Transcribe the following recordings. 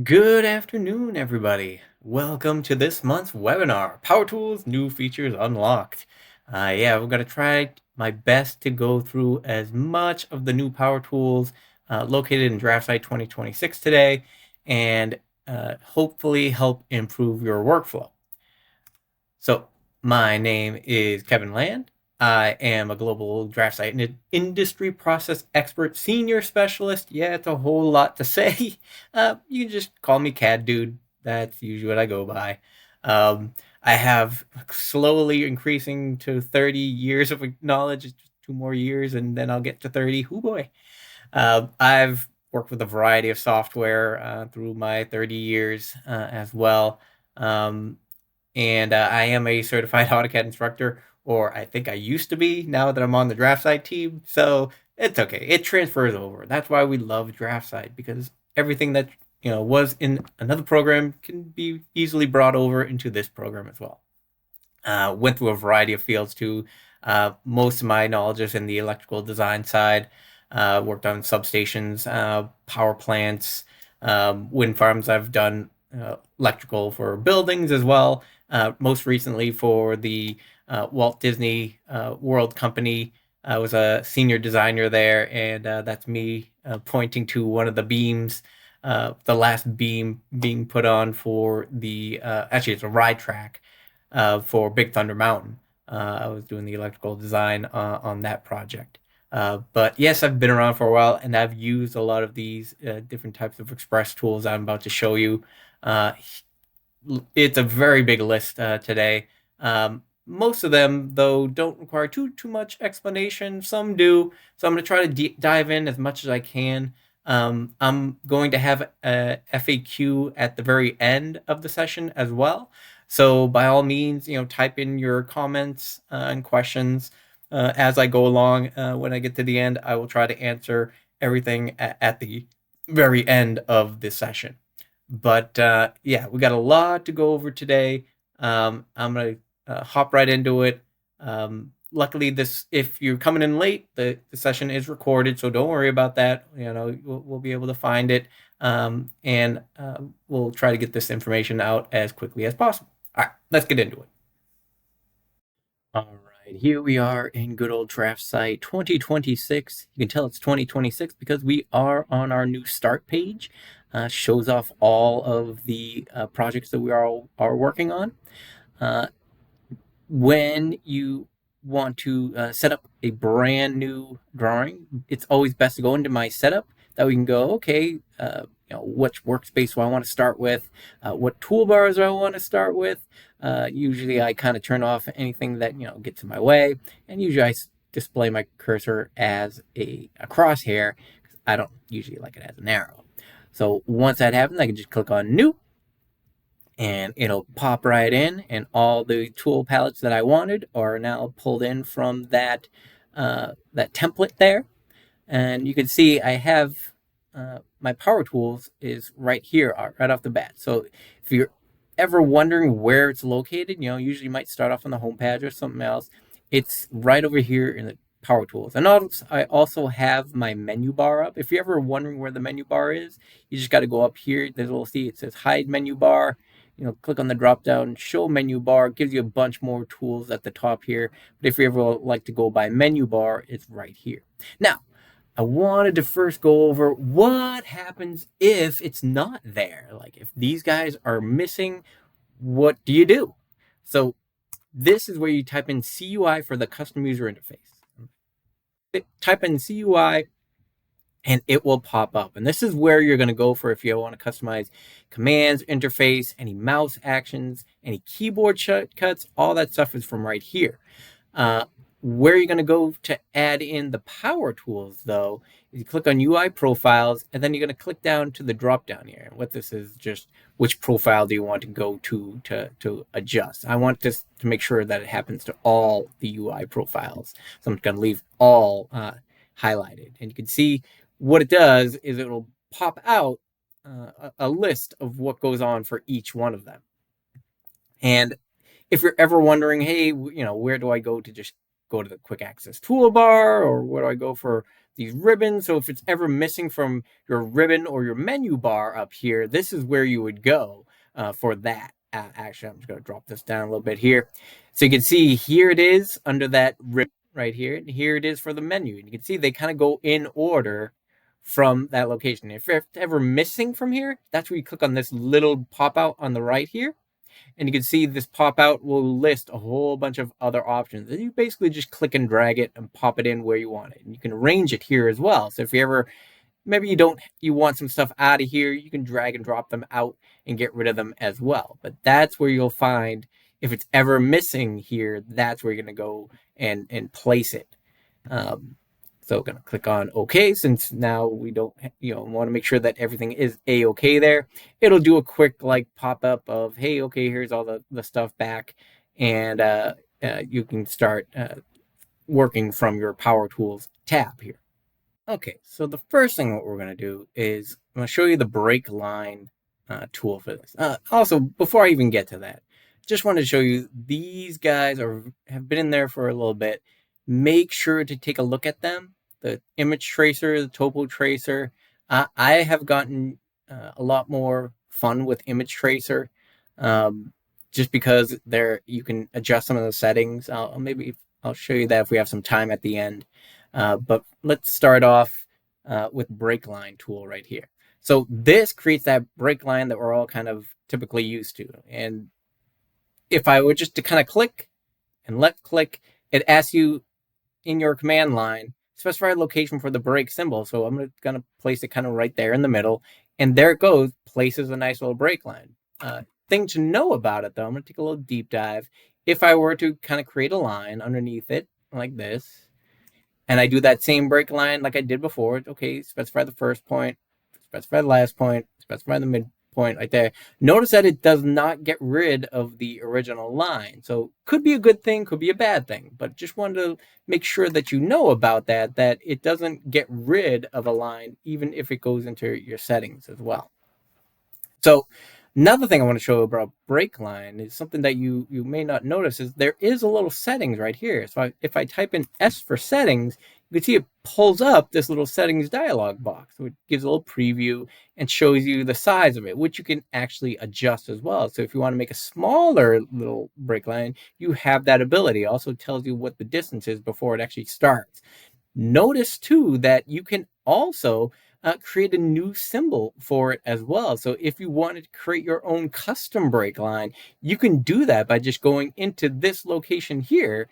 Good afternoon, everybody. Welcome to this month's webinar, Powertools New Features Unlocked. We're going to try my best to go through as much of the new Power Tools located in DraftSight 2026 today and hopefully help improve your workflow. So my name is Kevin Land. I am a global DraftSight and industry process expert, senior specialist. Yeah, it's a whole lot to say. You can just call me CAD Dude. That's usually what I go by. I have slowly increasing to 30 years of knowledge. Just 2 more years, and then I'll get to 30. Oh boy. I've worked with a variety of software through my 30 years as well. Um, and I am a certified AutoCAD instructor, or I think I used to be now that I'm on the DraftSight team. So it's okay. It transfers over. That's why we love DraftSight, because everything that was in another program can be easily brought over into this program as well. Went through a variety of fields too. Most of my knowledge is in the electrical design side. Worked on substations, power plants, wind farms. I've done electrical for buildings as well. Most recently for the Walt Disney World Company. I was a senior designer there, and that's me pointing to one of the beams, the last beam being put on for the, actually it's a ride track for Big Thunder Mountain. I was doing the electrical design on that project. But yes, I've been around for a while, and I've used a lot of these different types of express tools I'm about to show you. Uh, it's a very big list today. Most of them, though, don't require too much explanation. Some do. So I'm going to try to dive in as much as I can. I'm going to have a FAQ at the very end of the session as well. So by all means, type in your comments and questions as I go along. When I get to the end, I will try to answer everything at the very end of this session. But yeah, we got a lot to go over today. I'm gonna hop right into it. Luckily, if you're coming in late, the session is recorded, so don't worry about that. We'll be able to find it, and we'll try to get this information out as quickly as possible. All right, let's get into it. All right, here we are in good old DraftSight 2026. You can tell it's 2026 because we are on our new start page. Shows off all of the projects that we are working on. When you want to set up a brand new drawing, it's always best to go into my setup. That we can go, okay, which workspace do I want to start with? What toolbars do I want to start with? Usually I kind of turn off anything that gets in my way, and usually I display my cursor as a crosshair, because I don't usually like it as an arrow. So once that happens, I can just click on new, and it'll pop right in, and all the tool palettes that I wanted are now pulled in from that template there. And you can see I have my power tools is right here, right off the bat. So if you're ever wondering where it's located, usually you might start off on the home page or something else. It's right over here in the power tools. And I also have my menu bar up. If you're ever wondering where the menu bar is, you just got to go up here. There's a little see, it says hide menu bar. Click on the drop down, show menu bar, gives you a bunch more tools at the top here. But if you ever like to go by menu bar, it's right here. Now, I wanted to first go over what happens if it's not there. Like if these guys are missing, what do you do? So this is where you type in CUI for the custom user interface. Type in CUI and it will pop up. And this is where you're going to go for if you want to customize commands, interface, any mouse actions, any keyboard shortcuts. All that stuff is from right here. Where you're going to go to add in the power tools, though, is you click on UI profiles, and then you're going to click down to the drop down here. And what this is just which profile do you want to go to adjust. I want this to make sure that it happens to all the UI profiles. So I'm going to leave all highlighted. And you can see what it does is it'll pop out a list of what goes on for each one of them. And if you're ever wondering, hey, where do I go to just go to the quick access toolbar, or where do I go for these ribbons? So if it's ever missing from your ribbon or your menu bar up here, this is where you would go for that. Actually, I'm just going to drop this down a little bit here. So you can see here it is under that ribbon right here. And here it is for the menu. And you can see they kind of go in order from that location. If it's ever missing from here, that's where you click on this little pop out on the right here. And you can see this pop out will list a whole bunch of other options. And you basically just click and drag it and pop it in where you want it. And you can arrange it here as well. So if you ever, maybe you want some stuff out of here, you can drag and drop them out and get rid of them as well. But that's where you'll find, if it's ever missing here, that's where you're going to go and place it. So going to click on OK, since now we don't, want to make sure that everything is A-OK there. It'll do a quick pop up of, hey, okay, here's all the stuff back. And you can start working from your Powertools tab here. Okay, so the first thing what we're going to do is I'm going to show you the break line tool for this. Also, before I even get to that, just wanted to show you these guys have been in there for a little bit. Make sure to take a look at them. The image tracer, the topo tracer. I have gotten a lot more fun with image tracer, just because you can adjust some of the settings. I'll show you that if we have some time at the end. But let's start off with break line tool right here. So this creates that break line that we're all kind of typically used to. And if I were just to kind of click and left click, it asks you in your command line, specify a location for the break symbol. So I'm going to place it kind of right there in the middle. And there it goes, places a nice little break line. Thing to know about it, though, I'm going to take a little deep dive. If I were to kind of create a line underneath it like this, and I do that same break line like I did before, okay, specify the first point, specify the last point, specify the midpoint right there. Notice that it does not get rid of the original line. So could be a good thing, could be a bad thing, but just wanted to make sure that you know about that it doesn't get rid of a line, even if it goes into your settings as well. So another thing I want to show about break line is something that you may not notice is there is a little settings right here. So if I type in S for settings, you can see it pulls up this little settings dialog box, which gives a little preview and shows you the size of it, which you can actually adjust as well. So if you want to make a smaller little break line, you have that ability. It also tells you what the distance is before it actually starts. Notice too that you can also create a new symbol for it as well. So if you wanted to create your own custom break line, you can do that by just going into this location here,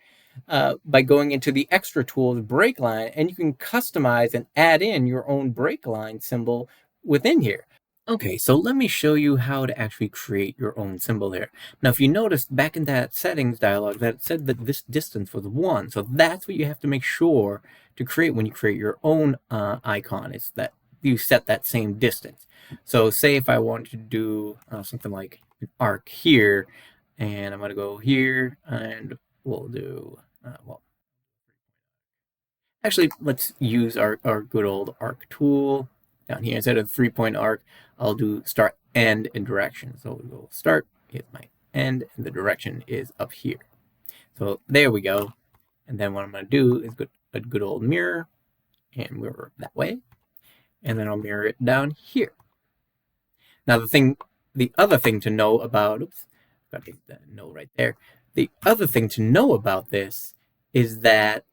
by going into the extra tools break line, and you can customize and add in your own break line symbol within here. Okay, so let me show you how to actually create your own symbol here. Now, if you notice back in that settings dialog that it said that this distance was 1. So that's what you have to make sure to create when you create your own icon, is that you set that same distance. So say if I wanted to do something like an arc here, and I'm going to go here, and we'll do, actually, let's use our good old arc tool down here. Instead of 3-point arc, I'll do start, end, and direction. So we'll go start, hit my end, and the direction is up here. So there we go. And then what I'm going to do is go a good old mirror and mirror that way. And then I'll mirror it down here. Now the other thing to know about, oops, got to get that no right there. The other thing to know about this is that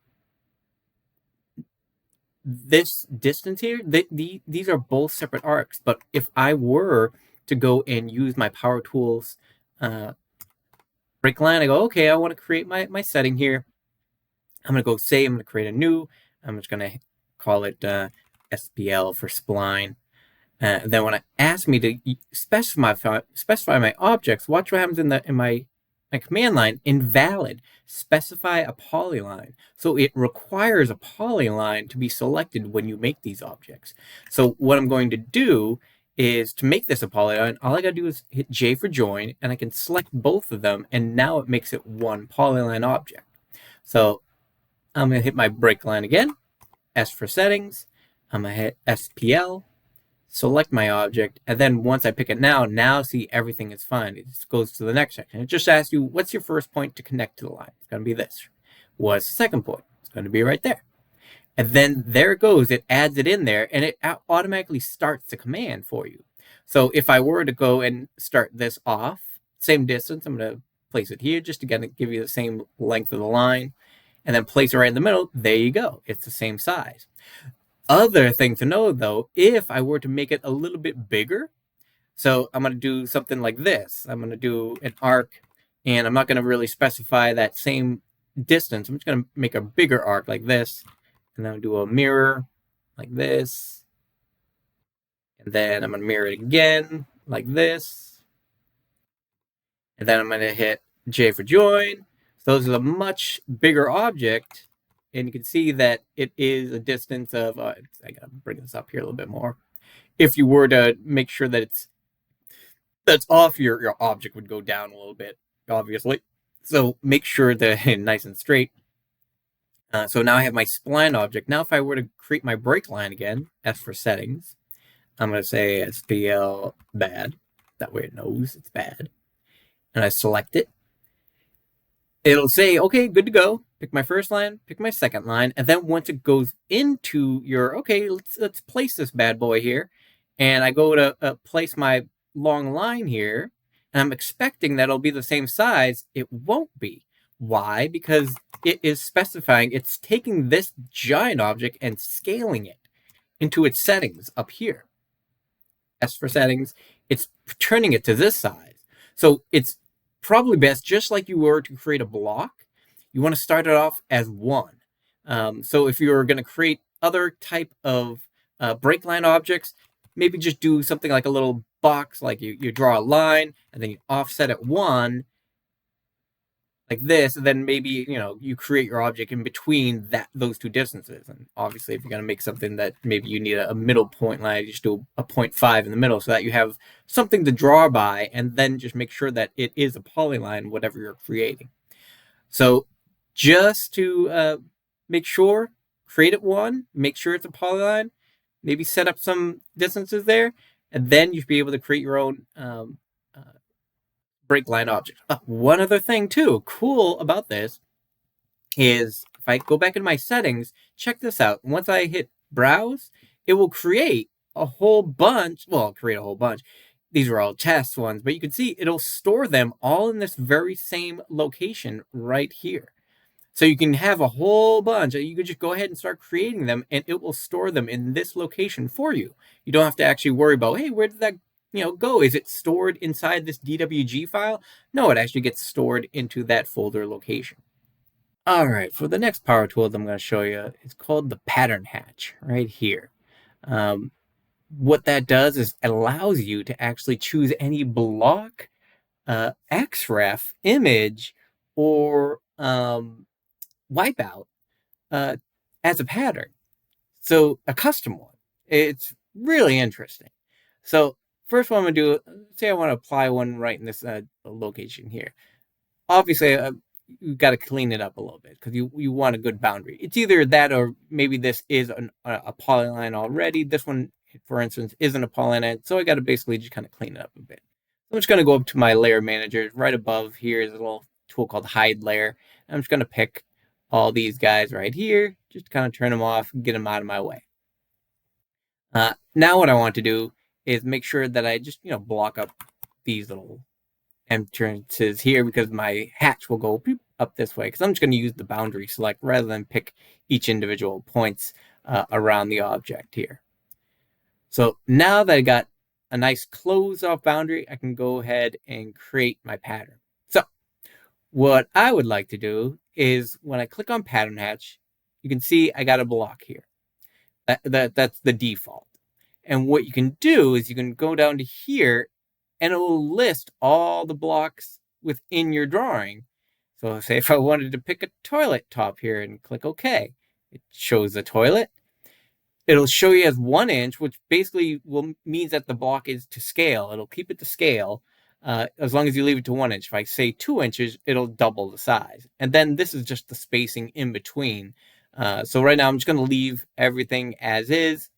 this distance here, these are both separate arcs. But if I were to go and use my Powertools break line, I go, okay, I want to create my setting here. I'm going to go say I'm going to create a new. I'm just going to call it SPL for spline. Then when it asks me to specify my objects, watch what happens in my command line. Invalid. Specify a polyline. So it requires a polyline to be selected when you make these objects. So what I'm going to do is to make this a polyline, all I got to do is hit J for join, and I can select both of them, and now it makes it one polyline object. So I'm going to hit my break line again, S for settings, I'm going to hit SPL, select my object, and then once I pick it now see everything is fine. It just goes to the next section. It just asks you, what's your first point to connect to the line? It's going to be this. What's the second point? It's going to be right there. And then there it goes. It adds it in there, and it automatically starts the command for you. So if I were to go and start this off, same distance, I'm going to place it here just to give you the same length of the line, and then place it right in the middle. There you go. It's the same size. Other thing to know, though, if I were to make it a little bit bigger, so I'm going to do something like this. I'm going to do an arc, and I'm not going to really specify that same distance. I'm just going to make a bigger arc like this, and then I'll do a mirror like this, and then I'm going to mirror it again like this, and then I'm going to hit J for join. So this is a much bigger object, and you can see that it is a distance of, I got to bring this up here a little bit more. If you were to make sure that that's off, your object would go down a little bit, obviously. So make sure that it's nice and straight. So now I have my spline object. Now if I were to create my break line again, S for settings, I'm going to say SPL bad. That way it knows it's bad. And I select it. It'll say, okay, good to go. Pick my first line, pick my second line. And then once it goes into your, okay, let's place this bad boy here. And I go to place my long line here. And I'm expecting that it'll be the same size. It won't be. Why? Because it is specifying, it's taking this giant object and scaling it into its settings up here. S for settings, it's turning it to this size. So it's probably best, just like you were to create a block, you want to start it off as 1. So if you're going to create other type of break line objects, maybe just do something like a little box, like you draw a line and then you offset it 1 like this, and then maybe you create your object in between those two distances. And obviously if you're going to make something that maybe you need a middle point line, you just do a 0.5 in the middle so that you have something to draw by, and then just make sure that it is a polyline, whatever you're creating. So just to make sure, create it 1, make sure it's a polyline, maybe set up some distances there, and then you should be able to create your own break line object. One other thing too, cool about this is if I go back in my settings, check this out. Once I hit browse, it will create a whole bunch. Well, create a whole bunch. These are all test ones, but you can see it'll store them all in this very same location right here. So you can have a whole bunch. You can just go ahead and start creating them, and it will store them in this location for you. You don't have to actually worry about, hey, where did that go? Is it stored inside this DWG file? No, it actually gets stored into that folder location. All right, for the next power tool that I'm going to show you, it's called the pattern hatch right here. What that does is it allows you to actually choose any block, XREF, image, or wipeout as a pattern. So a custom one. It's really interesting. So first what I'm going to do, say I want to apply one right in this location here. Obviously, you've got to clean it up a little bit because you want a good boundary. It's either that or maybe this is a polyline already. This one, for instance, isn't a polyline, so I got to basically just kind of clean it up a bit. So I'm just going to go up to my layer manager. Right above here is a little tool called hide layer. I'm just going to pick all these guys right here, just kind of turn them off and get them out of my way. Now what I want to do is make sure that I just, block up these little entrances here because my hatch will go up this way, because I'm just going to use the boundary select rather than pick each individual points around the object here. So now that I got a nice closed off boundary, I can go ahead and create my pattern. So what I would like to do is when I click on pattern hatch, you can see I got a block here. That's the default. And what you can do is you can go down to here and it will list all the blocks within your drawing. So say if I wanted to pick a toilet top here and click OK, it shows the toilet. It'll show you as 1 inch, which basically means that the block is to scale. It'll keep it to scale as long as you leave it to 1 inch. If I say 2 inches, it'll double the size. And then this is just the spacing in between. So right now I'm just going to leave everything as is.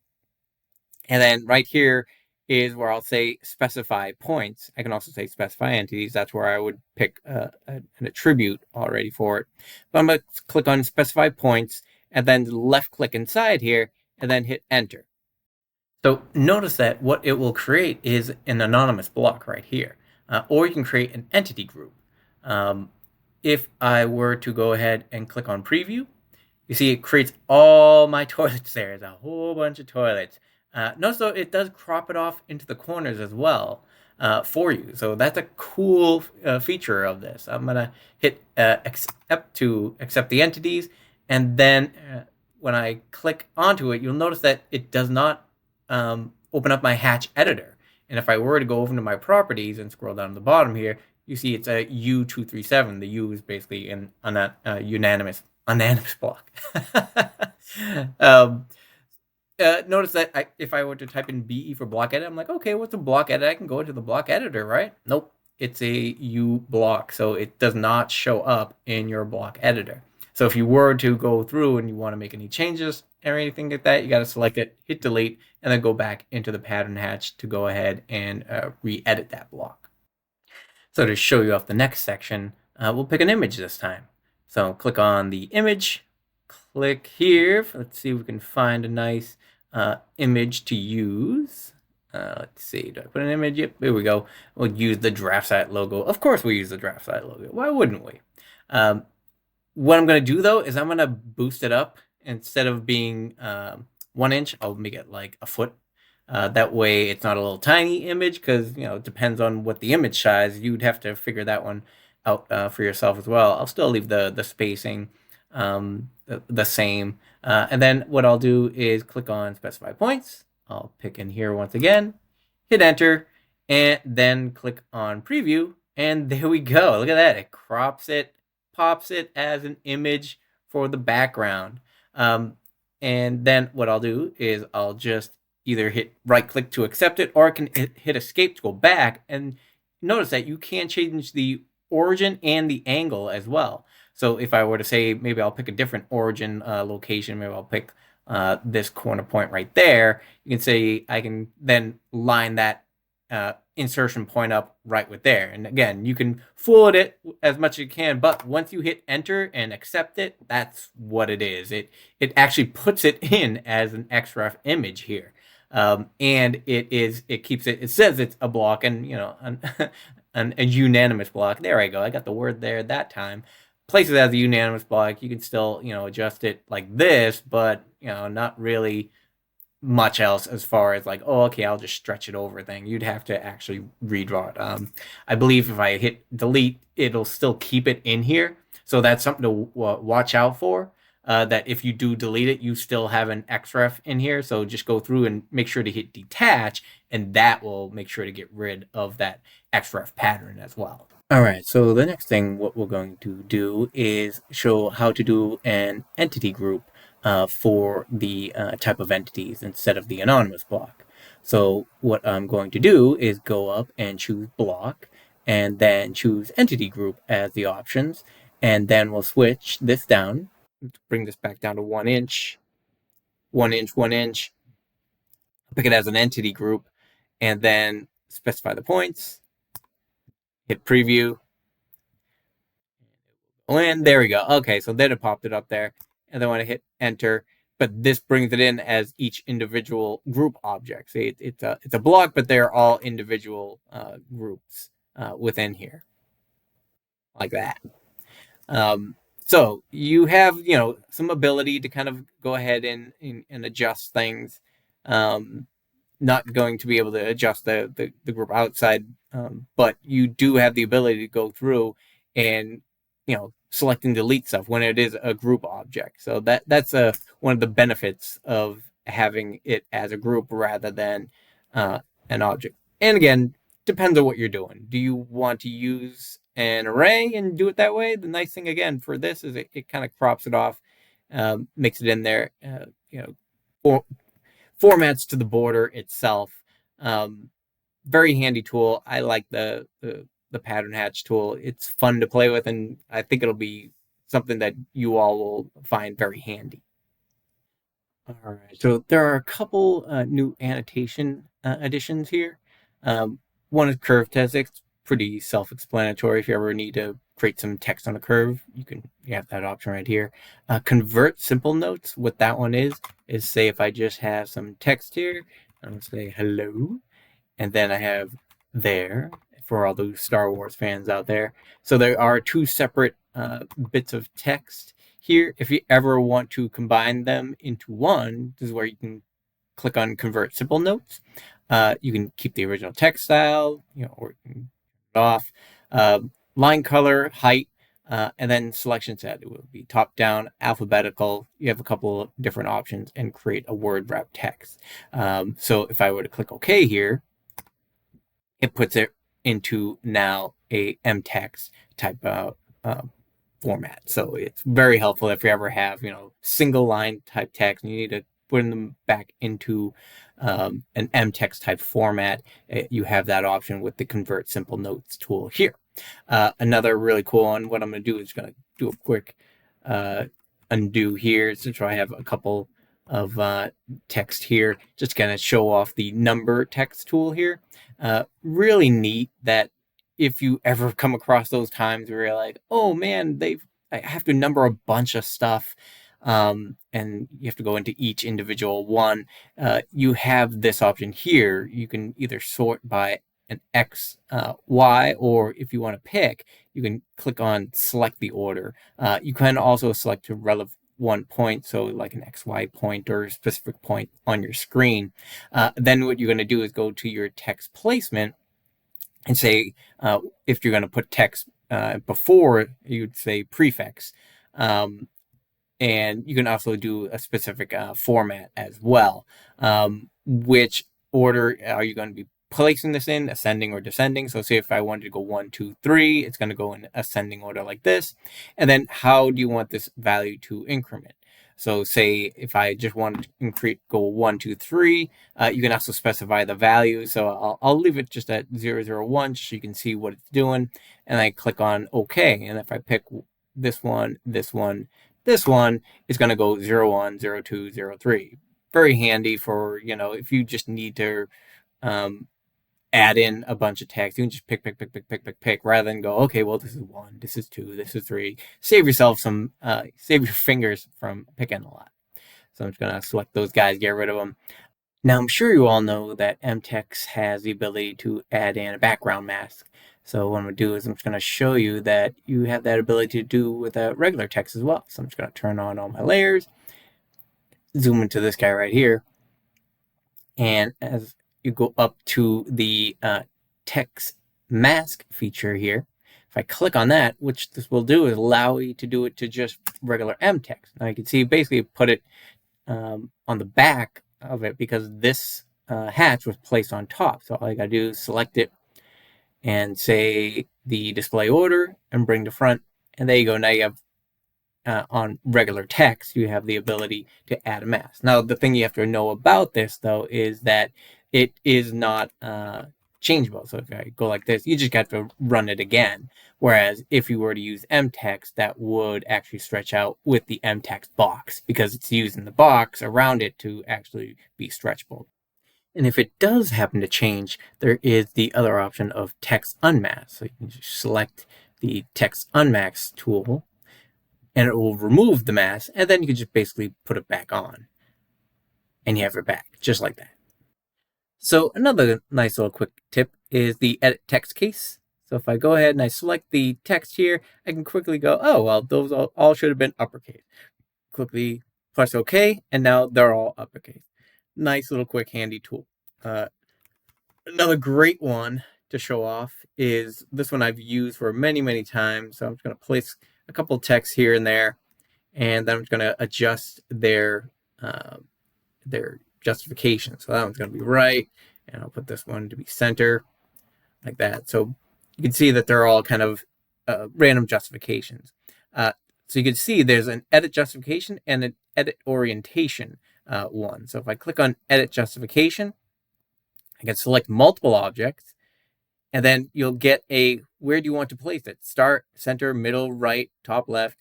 And then right here, is where I'll say specify points. I can also say specify entities. That's where I would pick an attribute already for it. But I'm going to click on specify points and then left click inside here and then hit enter. So notice that what it will create is an anonymous block right here, or you can create an entity group. If I were to go ahead and click on preview, you see it creates all my toilets there. There's a whole bunch of toilets. Notice though it does crop it off into the corners as well for you. So that's a cool feature of this. I'm going to hit accept to accept the entities. And then when I click onto it, you'll notice that it does not open up my hatch editor. And if I were to go over to my properties and scroll down to the bottom here, you see it's a U237. The U is basically an unanimous block. Notice that if I were to type in BE for block edit, I'm like, okay, what's a block edit? I can go into the block editor, right? Nope, it's a U block, so it does not show up in your block editor. So if you were to go through and you want to make any changes or anything like that, you got to select it, hit delete, and then go back into the pattern hatch to go ahead and re-edit that block. So to show you off the next section, we'll pick an image this time. So click on the image, click here. Let's see if we can find a nice image to use. Let's see, do I put an image? Yep, there we go. We'll use the DraftSight logo. Of course we'll use the DraftSight logo. Why wouldn't we? What I'm going to do though is I'm going to boost it up. Instead of being 1 inch, I'll make it like a foot. That way it's not a little tiny image, because it depends on what the image size. You'd have to figure that one out for yourself as well. I'll still leave the spacing the same. And then what I'll do is click on specify points. I'll pick in here once again, hit enter, and then click on preview. And there we go. Look at that. It crops it, pops it as an image for the background. And then what I'll do is I'll just either hit right click to accept it, or I can hit escape to go back. And notice that you can change the origin and the angle as well. So if I were to say, maybe I'll pick a different origin location, maybe I'll pick this corner point right there. You can say I can then line that insertion point up right with there. And again, you can fool it as much as you can, but once you hit enter and accept it, that's what it is. It actually puts it in as an XREF image here. And it keeps it, it says it's a block, and a unanimous block. There I go. I got the word there that time. Places as a unanimous block. You can still, adjust it like this, but, not really much else as far as like, oh, okay, I'll just stretch it over thing. You'd have to actually redraw it. I believe if I hit delete, it'll still keep it in here. So that's something to watch out for. That if you do delete it, you still have an XREF in here. So just go through and make sure to hit detach, and that will make sure to get rid of that XREF pattern as well. All right, so the next thing what we're going to do is show how to do an entity group for the type of entities instead of the anonymous block. So what I'm going to do is go up and choose block, and then choose entity group as the options, and then we'll switch this down. Bring this back down to 1 inch, 1 inch, 1 inch. Pick it as an entity group, and then specify the points. Hit preview. And there we go. Okay, so then it popped it up there. And then when I hit enter, but this brings it in as each individual group object. See, it's a block, but they're all individual groups within here, like that. So you have, some ability to kind of go ahead and adjust things. Not going to be able to adjust the group outside, but you do have the ability to go through and, select and delete stuff when it is a group object. So that's one of the benefits of having it as a group rather than an object. And again, depends on what you're doing. Do you want to use an array and do it that way? The nice thing again for this is it kind of crops it off, makes it in there, or formats to the border itself. Very handy tool. I like the pattern hatch tool. It's fun to play with, and I think it'll be something that you all will find very handy. All right, so there are a couple new annotation additions here. One is curve text. It's pretty self-explanatory. If you ever need to create some text on a curve, you have that option right here. Convert simple notes. What that one is say if I just have some text here, I'm gonna say hello, and then I have there for all those Star Wars fans out there. So there are two separate bits of text here. If you ever want to combine them into one, this is where you can click on Convert Simple Notes. You can keep the original text style, or you can it off. Line color, height, and then selection set. It will be top down, alphabetical. You have a couple of different options and create a word wrap text. So if I were to click OK here, it puts it into now a mtext type format. So it's very helpful if you ever have, single line type text and you need to put them back into an mtext type format. You have that option with the Convert Simple Notes tool here. Another really cool one, what I'm going to do is going to do a quick undo here, since I have a couple of text here, just going to show off the number text tool here. Really neat that if you ever come across those times where you're like, oh man, I have to number a bunch of stuff, and you have to go into each individual one, you have this option here. You can either sort by an X, Y, or if you want to pick, you can click on select the order. You can also select a relevant one point, so like an XY point or a specific point on your screen. Then what you're going to do is go to your text placement and say, if you're going to put text before, you'd say prefix. And you can also do a specific format as well. Which order are you going to be placing this in, ascending or descending? So say if I wanted to go 1, 2, 3, it's going to go in ascending order like this. And then how do you want this value to increment? So say if I just want to go 1, 2, 3, you can also specify the value. So I'll leave it just at 001 so you can see what it's doing. And I click on OK. And if I pick this one, this one, this one, it's going to go 01, 02, 03. Very handy for, if you just need to add in a bunch of text. You can just pick, rather than go, okay, well, this is 1, this is 2, this is 3. Save yourself save your fingers from picking a lot. So I'm just going to select those guys, get rid of them. Now, I'm sure you all know that mtext has the ability to add in a background mask. So what I'm going to do is I'm just going to show you that you have that ability to do with a regular text as well. So I'm just going to turn on all my layers, zoom into this guy right here. And as you go up to the text mask feature here, if I click on that, which this will do is allow you to do it to just regular mtext. Now you can see basically put it on the back of it because this hatch was placed on top. So all I got to do is select it and say the display order and bring the front. And there you go. Now you have on regular text, you have the ability to add a mask. Now, the thing you have to know about this, though, is that it is not changeable. So if I go like this, you just got to run it again. Whereas if you were to use mtext, that would actually stretch out with the mtext box because it's using the box around it to actually be stretchable. And if it does happen to change, there is the other option of text unmask. So you can just select the text unmask tool and it will remove the mask, and then you can just basically put it back on. And you have it back, just like that. So another nice little quick tip is the edit text case. So if I go ahead and I select the text here, I can quickly go, oh, well, those all should have been uppercase. Quickly press OK, and now they're all uppercase. Nice little quick handy tool. Another great one to show off is this one I've used for many, many times. So I'm just going to place a couple of texts here and there, and then I'm just going to adjust their justification. So that one's going to be right, and I'll put this one to be center, like that. So you can see that they're all kind of random justifications. So you can see there's an edit justification and an edit orientation one. So if I click on edit justification, I can select multiple objects, and then you'll get where do you want to place it? Start, center, middle, right, top, left.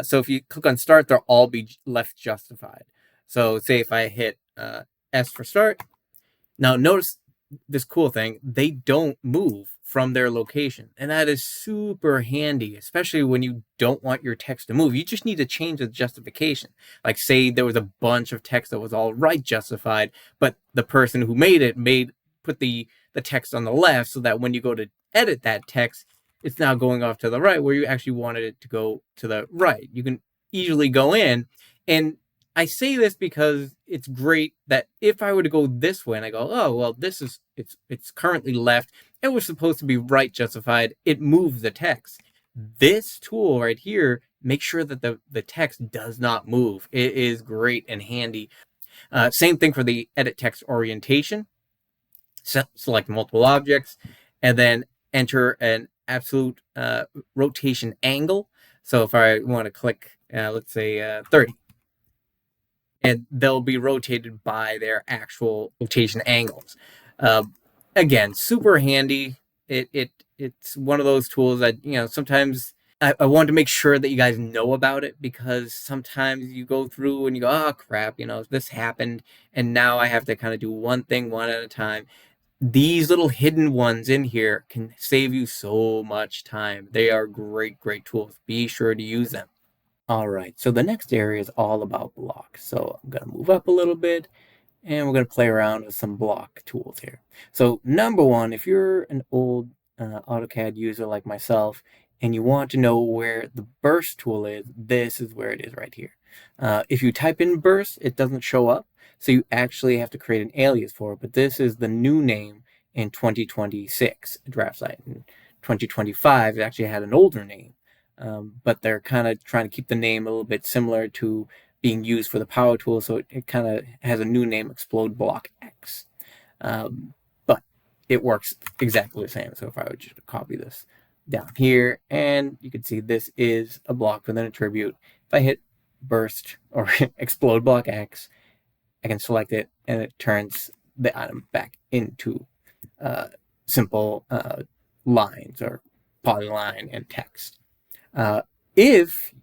So if you click on start, they'll all be left justified. So say if I hit S for start, Now, notice this cool thing, they don't move from their location. And that is super handy, especially when you don't want your text to move. You just need to change the justification. Like, say there was a bunch of text that was all right justified, but the person who made it put the text on the left so that when you go to edit that text, it's now going off to the right where you actually wanted it to go to the right. You can easily go in, and I say this because it's great that if I were to go this way and I go, oh, well, this is, it's currently left, it was supposed to be right justified, it moves the text. This tool right here makes sure that the text does not move. It is great and handy. Same thing for the edit text orientation. Select multiple objects and then enter an absolute rotation angle. So if I want to click, let's say 30, and they'll be rotated by their actual rotation angles. Again, super handy. It's one of those tools that, sometimes I wanted to make sure that you guys know about it, because sometimes you go through and you go, oh crap, this happened, and now I have to kind of do one thing one at a time. These little hidden ones in here can save you so much time. They are great, great tools. Be sure to use them. All right, so the next area is all about blocks. So I'm gonna move up a little bit, and we're gonna play around with some block tools here. So number one, if you're an old AutoCAD user like myself, and you want to know where the burst tool is, this is where it is right here. If you type in burst, it doesn't show up. So you actually have to create an alias for it, but this is the new name in 2026 DraftSight. In 2025, it actually had an older name, but they're kind of trying to keep the name a little bit similar to being used for the power tool, so it kind of has a new name, Explode Block X. But it works exactly the same. So if I would just copy this down here, and you can see this is a block with an attribute. If I hit burst or Explode Block X, I can select it, and it turns the item back into simple lines or polyline and text. If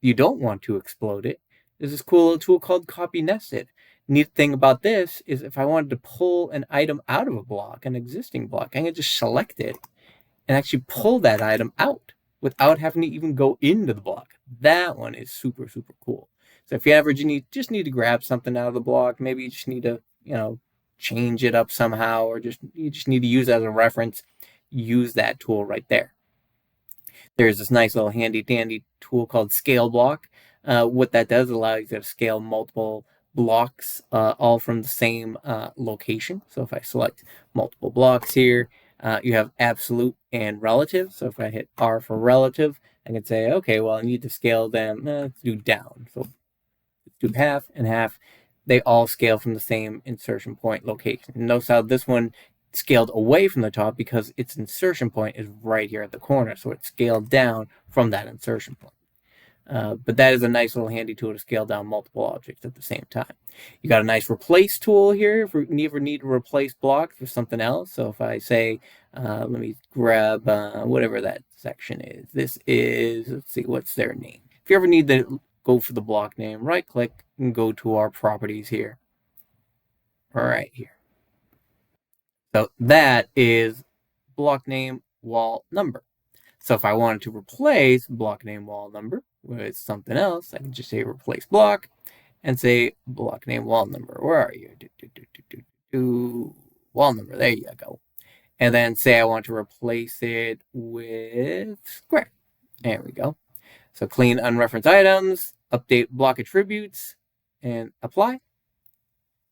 you don't want to explode it, there's this cool little tool called Copy Nested. Neat thing about this is if I wanted to pull an item out of a block, an existing block, I can just select it and actually pull that item out without having to even go into the block. That one is super, super cool. So if you ever just need to grab something out of the block, maybe you just need to, change it up somehow, or you just need to use it as a reference, use that tool right there. There's this nice little handy dandy tool called Scale Block. What that does allows you to scale multiple blocks all from the same location. So if I select multiple blocks here, you have absolute and relative. So if I hit R for relative, I can say, okay, well, I need to scale them. Let's do down. So let's do half and half. They all scale from the same insertion point location. Notice how this one scaled away from the top because its insertion point is right here at the corner. So it's scaled down from that insertion point. But that is a nice little handy tool to scale down multiple objects at the same time. You got a nice replace tool here if you ever need to replace blocks for something else. So if I say, let me grab whatever that section is. This is, let's see, what's their name? If you ever need to go for the block name, right click and go to our properties here. Right here. So that is block name wall number. So if I wanted to replace block name wall number with something else, I can just say replace block and say block name wall number. Where are you? Wall number. There you go. And then say I want to replace it with square. There we go. So clean unreferenced items, update block attributes, and apply.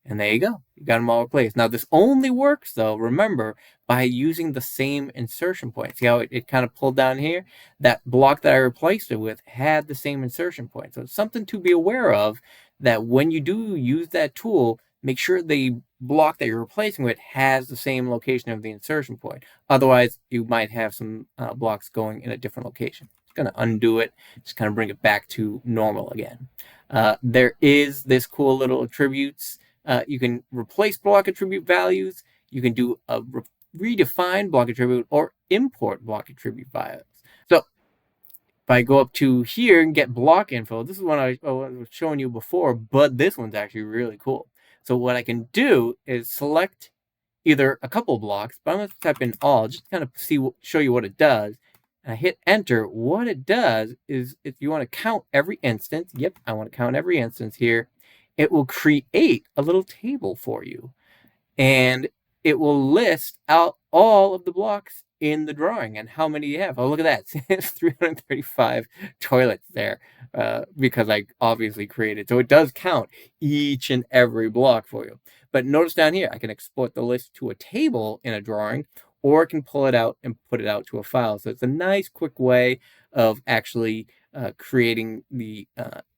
And there you go. You got them all replaced. Now, this only works, though, remember, by using the same insertion point. See how it kind of pulled down here? That block that I replaced it with had the same insertion point. So it's something to be aware of, that when you do use that tool, make sure the block that you're replacing with has the same location of the insertion point. Otherwise, you might have some blocks going in a different location. It's going to undo it, just kind of bring it back to normal again. There is this cool little attributes. You can replace block attribute values. You can do a redefine block attribute or import block attribute files. So if I go up to here and get block info, this is one I was showing you before, but this one's actually really cool. So what I can do is select either a couple blocks, but I'm going to type in all just to kind of show you what it does. And I hit enter. What it does is if you want to count every instance, yep, I want to count every instance here, it will create a little table for you. And it will list out all of the blocks in the drawing and how many you have. Oh, look at that. It's 335 toilets there because I obviously created. So it does count each and every block for you. But notice down here, I can export the list to a table in a drawing, or I can pull it out and put it out to a file. So it's a nice, quick way of actually creating the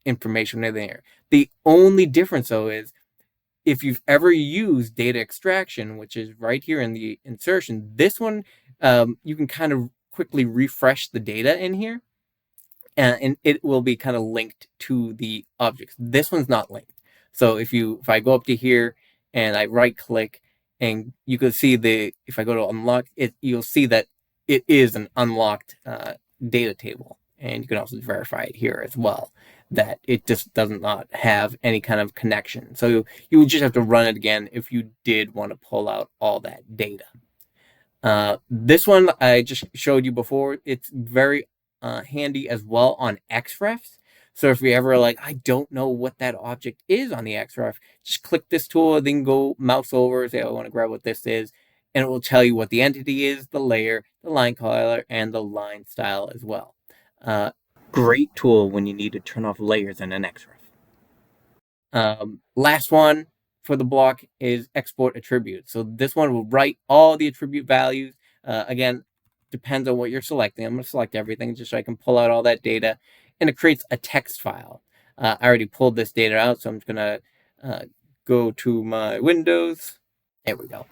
information in there. The only difference, though, is if you've ever used data extraction, which is right here in the insertion, this one, you can kind of quickly refresh the data in here, and it will be kind of linked to the objects. This one's not linked. So if I go up to here and I right click, and you can see if I go to unlock it, you'll see that it is an unlocked data table. And you can also verify it here as well, that it just does not have any kind of connection. So you would just have to run it again if you did want to pull out all that data. This one I just showed you before. It's very handy as well on XREFs. So if you ever like, I don't know what that object is on the XREF, just click this tool, then go mouse over, say, I want to grab what this is, and it will tell you what the entity is, the layer, the line color, and the line style as well. Great tool when you need to turn off layers in an XREF. Last one for the block is export attributes. So this one will write all the attribute values. Again, depends on what you're selecting. I'm going to select everything just so I can pull out all that data, and it creates a text file. I already pulled this data out, so I'm just going to go to my Windows. There we go.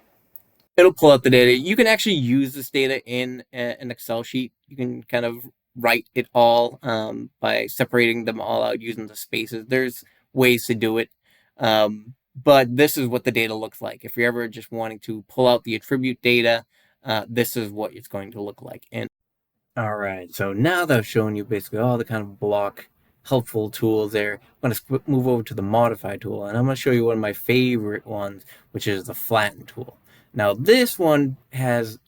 It'll pull out the data. You can actually use this data in an Excel sheet. You can kind of write it all by separating them all out using the spaces. There's ways to do it. But this is what the data looks like. If you're ever just wanting to pull out the attribute data, this is what it's going to look like. And all right, so now that I've shown you basically all the kind of block helpful tools there, I'm going to move over to the modify tool, and I'm going to show you one of my favorite ones, which is the flatten tool. Now this one has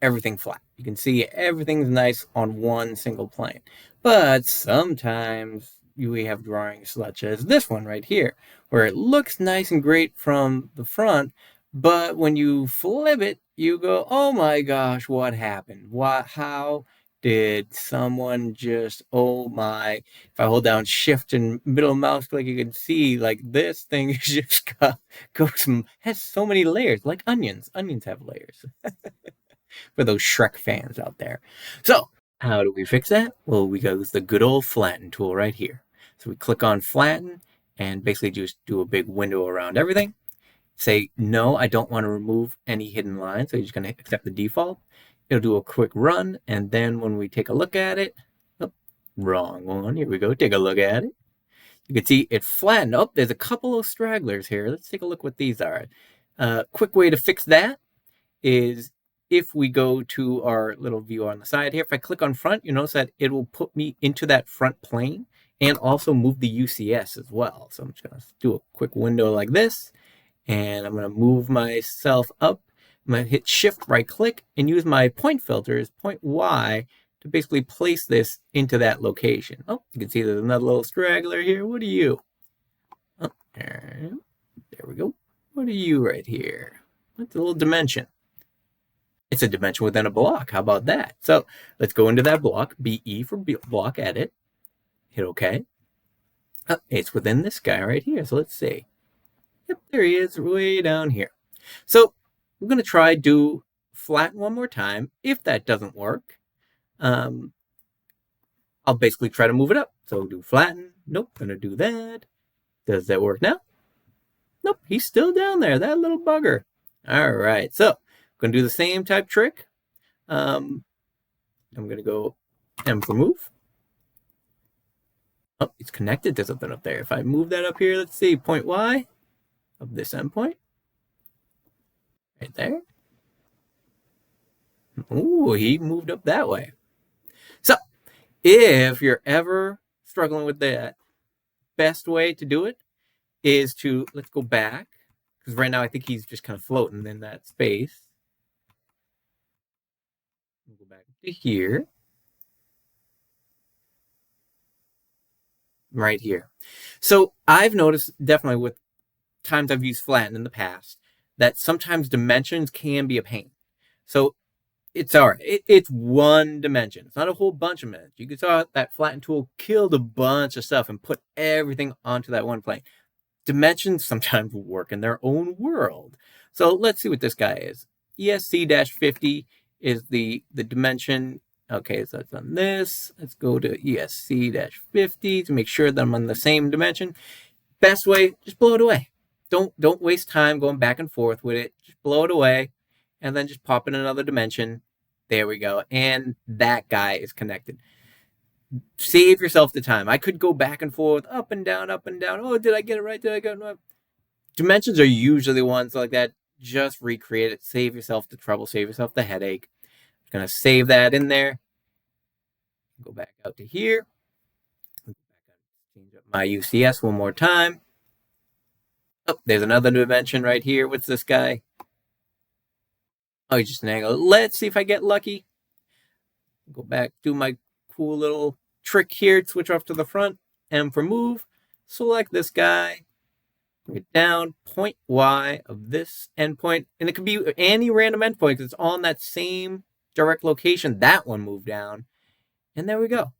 everything flat. You can see everything's nice on one single plane. But sometimes we have drawings such as this one right here, where it looks nice and great from the front, but when you flip it, you go, oh my gosh, what happened? How did someone just, oh my, if I hold down shift and middle mouse click, you can see like this thing just has so many layers, like onions. Onions have layers. For those Shrek fans out there. So how do we fix that? Well, we use the good old flatten tool right here. So we click on flatten and basically just do a big window around everything. Say, no, I don't want to remove any hidden lines. So you're just going to accept the default. It'll do a quick run. And then when we take a look at it, oh, wrong one. Here we go. Take a look at it. You can see it flattened. Oh, there's a couple of stragglers here. Let's take a look what these are. Quick way to fix that is if we go to our little view on the side here, if I click on front, you notice that it will put me into that front plane and also move the UCS as well. So I'm just going to do a quick window like this, and I'm going to move myself up. I'm going to hit shift right click and use my point filters, point Y, to basically place this into that location. Oh, you can see there's another little straggler here. What are you? Oh, there we go. What are you right here? That's a little dimension. It's a dimension within a block. How about that? So let's go into that block, BE for block edit. Hit OK. Oh, it's within this guy right here. So let's see. Yep, there he is way down here. So we're going to try do flatten one more time. If that doesn't work, I'll basically try to move it up. So do flatten. Nope, going to do that. Does that work now? Nope, he's still down there, that little bugger. All right, so I'm going to do the same type trick. I'm going to go M for move. Oh, it's connected to something up there. If I move that up here, let's see, point Y of this endpoint. Right there. Ooh, he moved up that way. So if you're ever struggling with that, best way to do it is to, let's go back, because right now I think he's just kind of floating in that space. We'll go back to here. Right here. So I've noticed definitely with times I've used flatten in the past that sometimes dimensions can be a pain. So it's all right. It's one dimension. It's not a whole bunch of dimensions. You can saw that flatten tool killed a bunch of stuff and put everything onto that one plane. Dimensions sometimes work in their own world. So let's see what this guy is. ESC-50 is the dimension. Okay, so that's on this. Let's go to ESC-50 to make sure that I'm on the same dimension. Best way, just blow it away. Don't waste time going back and forth with it. Just blow it away and then just pop in another dimension. There we go. And that guy is connected. Save yourself the time. I could go back and forth, up and down, up and down. Oh, did I get it right? Did I get it right? Dimensions are usually ones like that. Just recreate it. Save yourself the trouble. Save yourself the headache. I'm going to save that in there. Go back out to here. Change up my UCS one more time. Oh, there's another dimension right here. What's this guy? Oh, he's just an angle. Let's see if I get lucky. Go back, do my cool little trick here. Switch off to the front. M for move. Select this guy. Bring it down. Point Y of this endpoint. And it could be any random endpoint because it's on that same direct location. That one moved down. And there we go.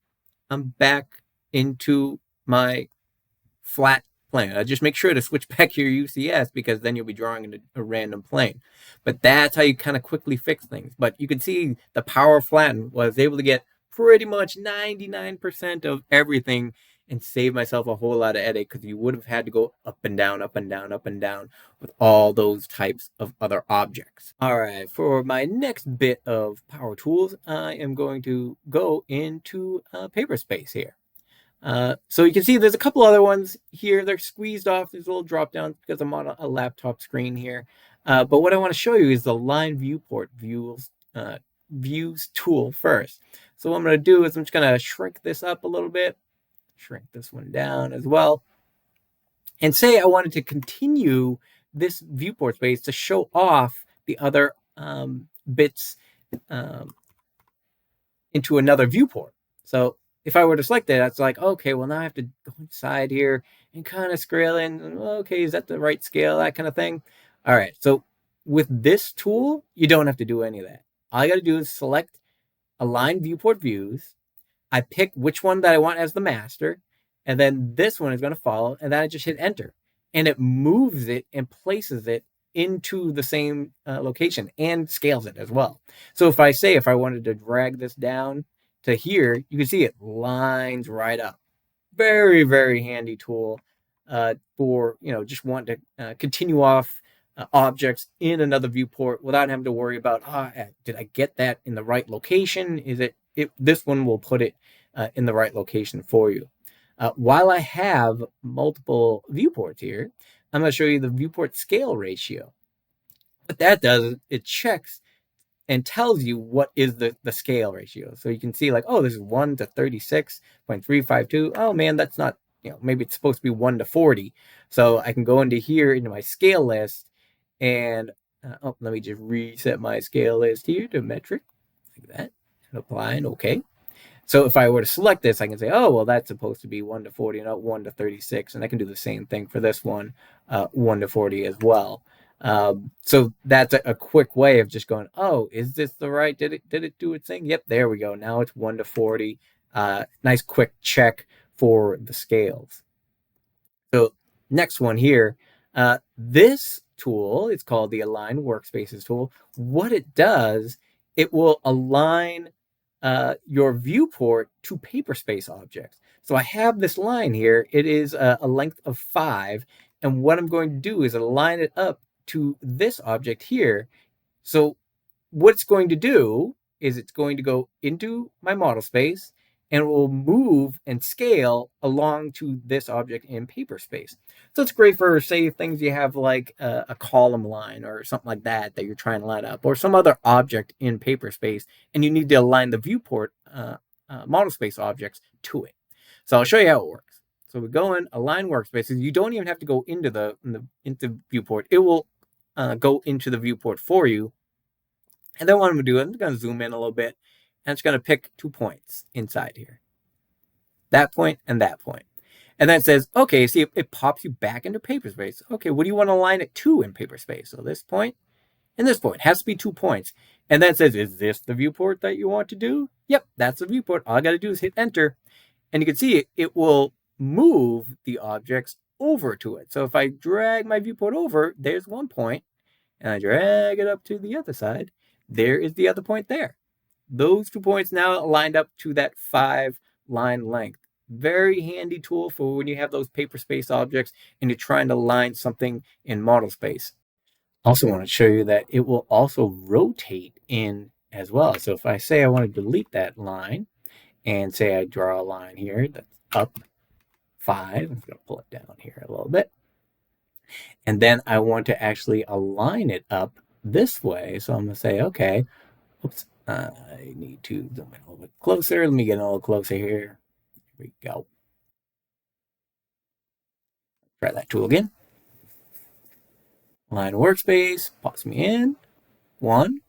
I'm back into my flat plane. Just make sure to switch back your UCS because then you'll be drawing a random plane. But that's how you kind of quickly fix things. But you can see the power flatten was able to get pretty much 99% of everything and save myself a whole lot of headache because you would have had to go up and down, up and down, up and down with all those types of other objects. All right, for my next bit of power tools, I am going to go into paper space here. So you can see there's a couple other ones here. They're squeezed off these little drop downs because I'm on a laptop screen here. But what I want to show you is the line viewport views tool first. So what I'm going to do is I'm just going to shrink this up a little bit, shrink this one down as well. And say I wanted to continue this viewport space to show off the other bits into another viewport. So if I were to select that, it's like, okay, well, now I have to go inside here and kind of scale in. Okay, is that the right scale? That kind of thing. All right, so with this tool, you don't have to do any of that. All I got to do is select Align Viewport Views. I pick which one that I want as the master, and then this one is going to follow, and then I just hit Enter. And it moves it and places it into the same location and scales it as well. So if I wanted to drag this down to here, you can see it lines right up. Very, very handy tool for, just wanting to continue off objects in another viewport without having to worry about, did I get that in the right location? Is it this one will put it in the right location for you. While I have multiple viewports here, I'm going to show you the viewport scale ratio. What that does, it checks and tells you what is the scale ratio. So you can see like, oh, this is 1 to 36.352. Oh man, that's not, maybe it's supposed to be 1 to 40. So I can go into here into my scale list and, let me just reset my scale list here to metric, like that, and apply and okay. So if I were to select this, I can say, oh, well, that's supposed to be 1 to 40, not 1 to 36. And I can do the same thing for this one, 1 to 40 as well. So that's a quick way of just going, oh, is this the right, did it do its thing? Yep, there we go. Now it's 1 to 40. Nice quick check for the scales. So next one here, this tool, it's called the Align Workspaces tool. What it does, it will align your viewport to paper space objects. So I have this line here. It is a length of 5. And what I'm going to do is align it up to this object here. So what it's going to do is it's going to go into my model space and it will move and scale along to this object in paper space. So it's great for, say, things you have like a column line or something like that you're trying to line up, or some other object in paper space, and you need to align the viewport model space objects to it. So I'll show you how it works. So we go in align workspaces. You don't even have to go into into viewport. It will go into the viewport for you. And then what I'm going to do, I'm going to zoom in a little bit, and it's going to pick 2 points inside here. That point and that point. And then it says, okay, see, it pops you back into Paperspace. Okay, what do you want to align it to in Paperspace? So this point and this point has to be 2 points. And then it says, is this the viewport that you want to do? Yep, that's the viewport. All I got to do is hit enter. And you can see it will move the objects over to it. So if I drag my viewport over, there's 1 point, and I drag it up to the other side, there is the other point there. Those 2 points now lined up to that 5-line length. Very handy tool for when you have those Paperspace objects and you're trying to line something in model space. Also want to show you that it will also rotate in as well. So if I say I want to delete that line and say I draw a line here that's up 5, I'm going to pull it down here a little bit. And then I want to actually align it up this way. So I'm going to say, okay, oops, I need to zoom in a little bit closer. Let me get a little closer here. Here we go. Try that tool again. Line workspace, pops me in. 1,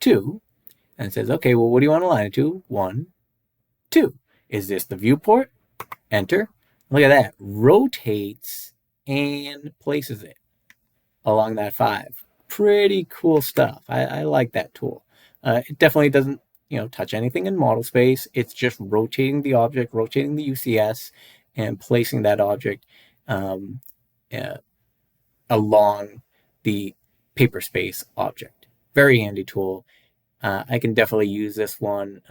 2. And it says, okay, well, what do you want to align it to? 1, 2. Is this the viewport? Enter. Look at that. Rotates and places it along that 5. Pretty cool stuff. I like that tool. It definitely doesn't touch anything in model space. It's just rotating the object, rotating the UCS, and placing that object along the Paperspace object. Very handy tool. I can definitely use this one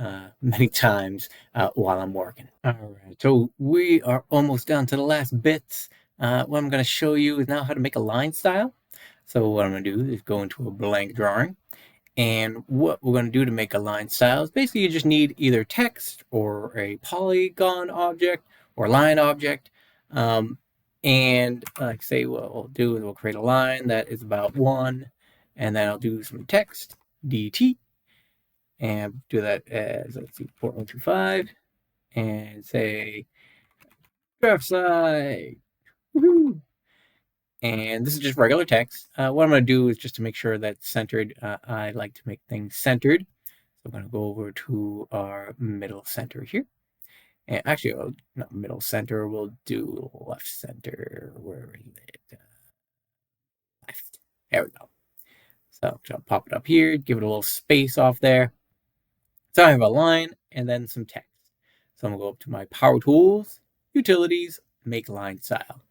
many times while I'm working. All right, so we are almost down to the last bits. What I'm going to show you is now how to make a line style. So what I'm going to do is go into a blank drawing. And what we're going to do to make a line style is basically you just need either text or a polygon object or line object. And like say what we'll do is we'll create a line that is about 1, and then I'll do some text, DT, and do that as, let's see, 4125, and say DraftSight. Woohoo! And this is just regular text. What I'm going to do is just to make sure that it's centered. I like to make things centered. So I'm going to go over to our middle center here. And actually, not middle center, we'll do left center. Where is it? Left. There we go. So I'll pop it up here, give it a little space off there. So I have a line and then some text. So I'm going to go up to my Power Tools, Utilities, Make Line Style.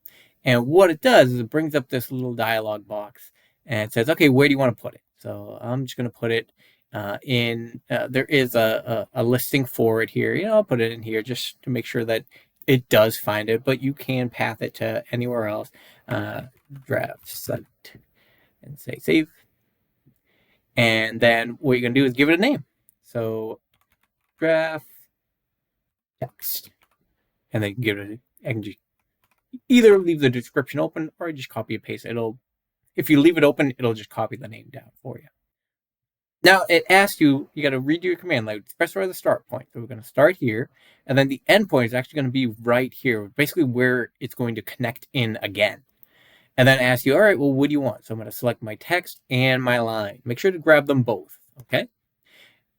And what it does is it brings up this little dialog box and it says, okay, where do you want to put it? So I'm just going to put it there is a listing for it here. I'll put it in here just to make sure that it does find it, but you can path it to anywhere else. DraftSight and say save. And then what you're going to do is give it a name. So draft text. And then give it either leave the description open or just copy and paste. If you leave it open, it'll just copy the name down for you. Now it asks you got to redo your command line. Specify the start point. So we're going to start here, and then the end point is actually going to be right here, basically where it's going to connect in again. And then ask you, all right, well, what do you want? So I'm going to select my text and my line. Make sure to grab them both. Okay.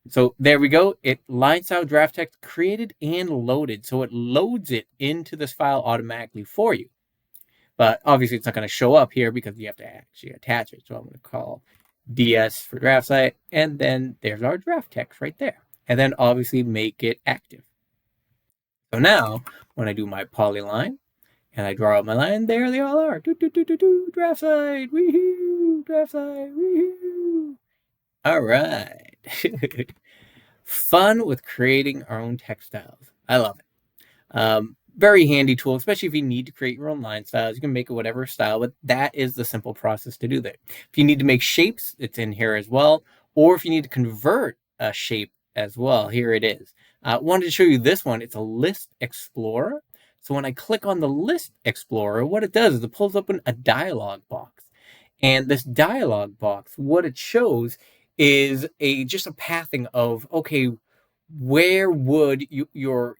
So there we go. It line style draft text created and loaded. So it loads it into this file automatically for you. But obviously it's not going to show up here because you have to actually attach it. So I'm going to call DS for DraftSight, and then there's our draft text right there. And then obviously make it active. So now when I do my polyline and I draw out my line, there they all are. DraftSight, woohoo, DraftSight, woohoo. All right. Fun with creating our own text styles. I love it. Very handy tool, especially if you need to create your own line styles. You can make it whatever style, but that is the simple process to do that. If you need to make shapes, it's in here as well. Or if you need to convert a shape as well, here it is. I wanted to show you this one. It's a list explorer. So when I click on the list explorer, what it does is it pulls open a dialog box. And this dialog box, what it shows is just a pathing of, okay, where would your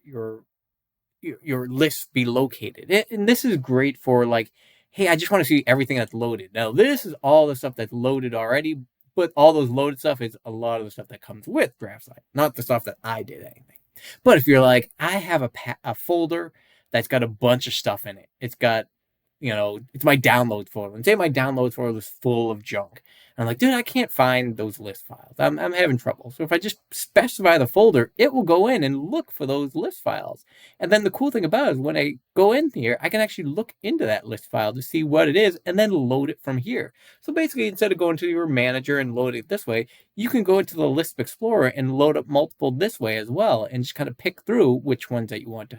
your lists be located. And this is great for like, hey, I just want to see everything that's loaded. Now, this is all the stuff that's loaded already, but all those loaded stuff is a lot of the stuff that comes with DraftSight, not the stuff that I did anything. But if you're like, I have a folder that's got a bunch of stuff in it. It's got, it's my downloads folder. And say my downloads folder is full of junk. And I'm like, dude, I can't find those list files. I'm having trouble. So if I just specify the folder, it will go in and look for those list files. And then the cool thing about it is when I go in here, I can actually look into that list file to see what it is and then load it from here. So basically, instead of going to your manager and loading it this way, you can go into the List Explorer and load up multiple this way as well, and just kind of pick through which ones that you want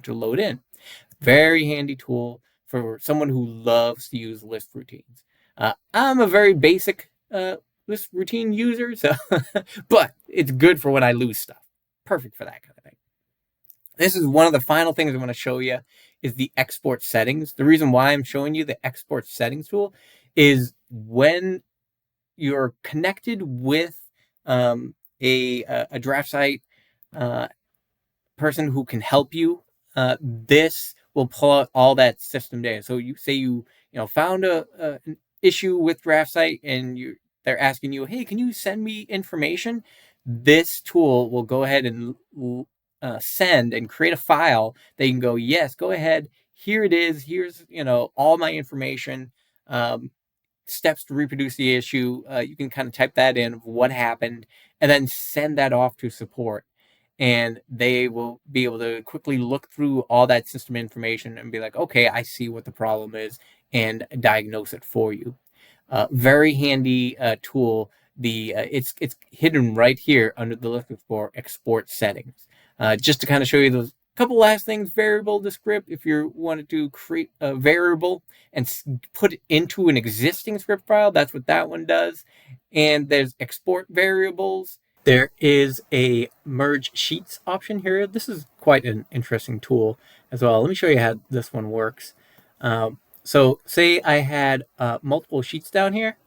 to load in. Very handy tool for someone who loves to use list routines. I'm a very basic list routine user, so but it's good for when I lose stuff. Perfect for that kind of thing. This is one of the final things I want to show you is the export settings. The reason why I'm showing you the export settings tool is when you're connected with a DraftSight person who can help you, this will pull out all that system data. So you say you found an issue with DraftSight and they're asking you, hey, can you send me information? This tool will go ahead and send and create a file that you can go, yes, go ahead. Here it is. Here's all my information. Steps to reproduce the issue. You can kind of type that in, what happened, and then send that off to support. And they will be able to quickly look through all that system information and be like, okay, I see what the problem is, and diagnose it for you. Very handy tool. It's hidden right here under the List Explorer export settings. Just to kind of show you those couple last things, variable to script. If you wanted to create a variable and put it into an existing script file, that's what that one does. And there's export variables. There is a merge sheets option here. This is quite an interesting tool as well. Let me show you how this one works. So say I had multiple sheets down here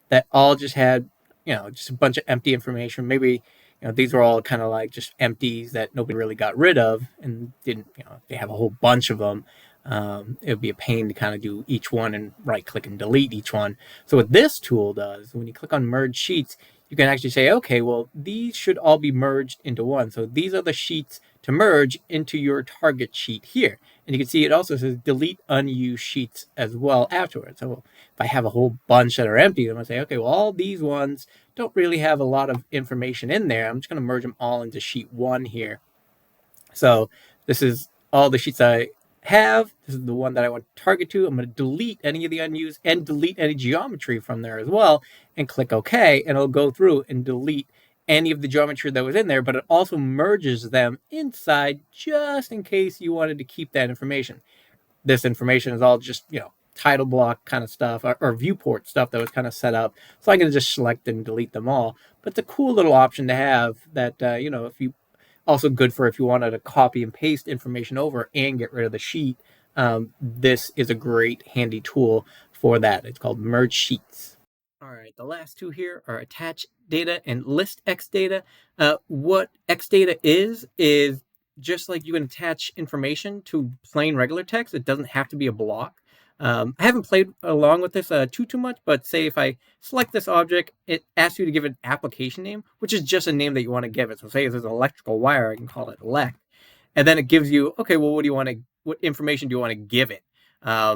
that all just had, just a bunch of empty information. Maybe, these are all kind of like just empties that nobody really got rid of and didn't, they have a whole bunch of them. It would be a pain to kind of do each one and right click and delete each one. So what this tool does, when you click on merge sheets, you can actually say, okay, well, these should all be merged into one. So these are the sheets to merge into your target sheet here. And you can see it also says delete unused sheets as well afterwards. So if I have a whole bunch that are empty, I'm going to say, okay, well, all these ones don't really have a lot of information in there. I'm just going to merge them all into sheet one here. So this is all the sheets I have. This is the one that I want to target to. I'm going to delete any of the unused and delete any geometry from there as well, and click OK, and it'll go through and delete any of the geometry that was in there, but it also merges them inside just in case you wanted to keep that information. This information is all just, title block kind of stuff or viewport stuff that was kind of set up. So I can just select and delete them all. But it's a cool little option to have that, if you also good for if you wanted to copy and paste information over and get rid of the sheet. This is a great handy tool for that. It's called Merge Sheets. All right, the last two here are attach data and list X data. What X data is just like you can attach information to plain regular text. It doesn't have to be a block. I haven't played along with this too much, but say if I select this object, it asks you to give it an application name, which is just a name that you want to give it. So say if there's an electrical wire, I can call it elect. And then it gives you, okay, well, what information do you want to give it? I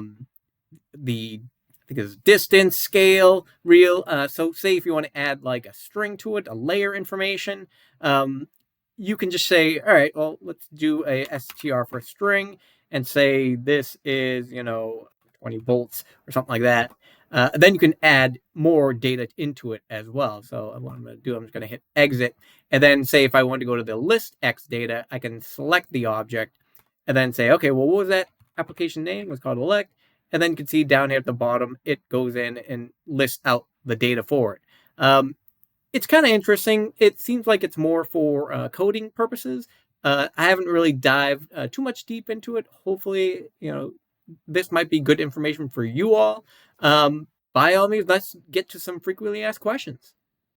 think it's distance, scale, real. So say if you want to add like a string to it, a layer information, you can just say, all right, well, let's do a str for string and say this is, 20 volts or something like that. Then you can add more data into it as well. So what I'm going to do, I'm just going to hit exit. And then say if I want to go to the list X data, I can select the object and then say, okay, well, what was that application name? It was called elect. And then you can see down here at the bottom, it goes in and lists out the data for it. It's kind of interesting. It seems like it's more for coding purposes. I haven't really dived too much deep into it. Hopefully, this might be good information for you all. By all means, let's get to some frequently asked questions.